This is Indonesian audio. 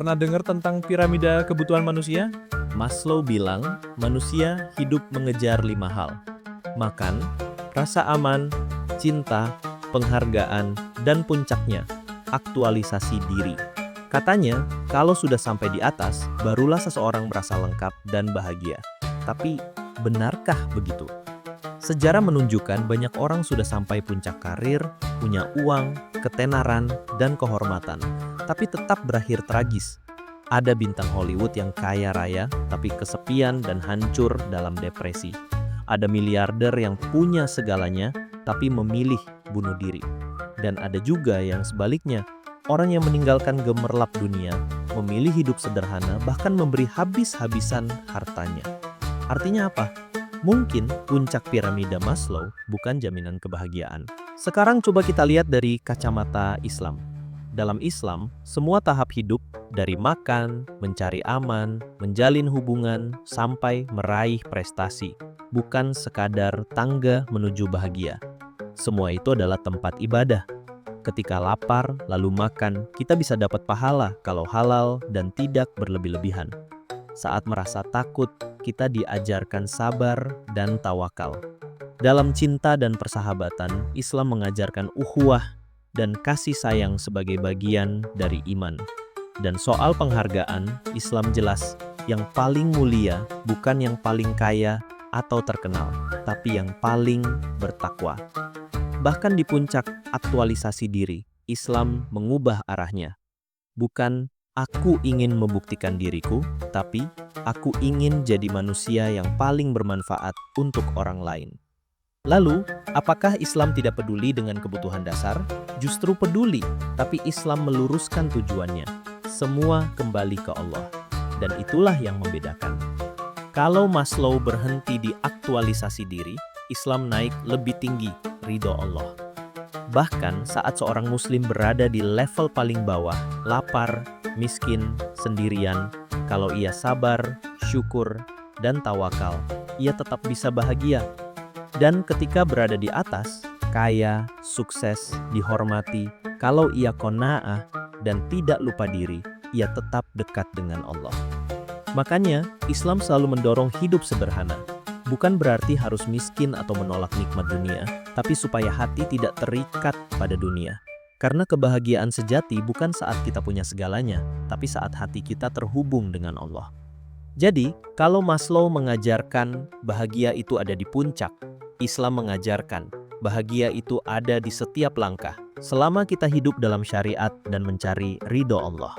Pernah dengar tentang piramida kebutuhan manusia? Maslow bilang, manusia hidup mengejar 5 hal. Makan, rasa aman, cinta, penghargaan, dan puncaknya, aktualisasi diri. Katanya, kalau sudah sampai di atas, barulah seseorang merasa lengkap dan bahagia. Tapi, benarkah begitu? Sejarah menunjukkan banyak orang sudah sampai puncak karir, punya uang, ketenaran, dan kehormatan, tapi tetap berakhir tragis. Ada bintang Hollywood yang kaya raya, tapi kesepian dan hancur dalam depresi. Ada miliarder yang punya segalanya, tapi memilih bunuh diri. Dan ada juga yang sebaliknya, orang yang meninggalkan gemerlap dunia, memilih hidup sederhana, bahkan memberi habis-habisan hartanya. Artinya apa? Mungkin puncak piramida Maslow bukan jaminan kebahagiaan. Sekarang coba kita lihat dari kacamata Islam. Dalam Islam, semua tahap hidup, dari makan, mencari aman, menjalin hubungan, sampai meraih prestasi, bukan sekadar tangga menuju bahagia. Semua itu adalah tempat ibadah. Ketika lapar, lalu makan, kita bisa dapat pahala kalau halal dan tidak berlebih-lebihan. Saat merasa takut, kita diajarkan sabar dan tawakal. Dalam cinta dan persahabatan, Islam mengajarkan ukhuwah dan kasih sayang sebagai bagian dari iman. Dan soal penghargaan, Islam jelas, yang paling mulia bukan yang paling kaya atau terkenal, tapi yang paling bertakwa. Bahkan di puncak aktualisasi diri, Islam mengubah arahnya. Bukan aku ingin membuktikan diriku, tapi aku ingin jadi manusia yang paling bermanfaat untuk orang lain. Lalu, apakah Islam tidak peduli dengan kebutuhan dasar? Justru peduli, tapi Islam meluruskan tujuannya. Semua kembali ke Allah. Dan itulah yang membedakan. Kalau Maslow berhenti di aktualisasi diri, Islam naik lebih tinggi, ridho Allah. Bahkan saat seorang muslim berada di level paling bawah, lapar, miskin, sendirian, kalau ia sabar, syukur, dan tawakal, ia tetap bisa bahagia. Dan ketika berada di atas, kaya, sukses, dihormati, kalau ia qanaah dan tidak lupa diri, ia tetap dekat dengan Allah. Makanya, Islam selalu mendorong hidup sederhana. Bukan berarti harus miskin atau menolak nikmat dunia, tapi supaya hati tidak terikat pada dunia. Karena kebahagiaan sejati bukan saat kita punya segalanya, tapi saat hati kita terhubung dengan Allah. Jadi, kalau Maslow mengajarkan bahagia itu ada di puncak, Islam mengajarkan bahagia itu ada di setiap langkah, selama kita hidup dalam syariat dan mencari ridho Allah.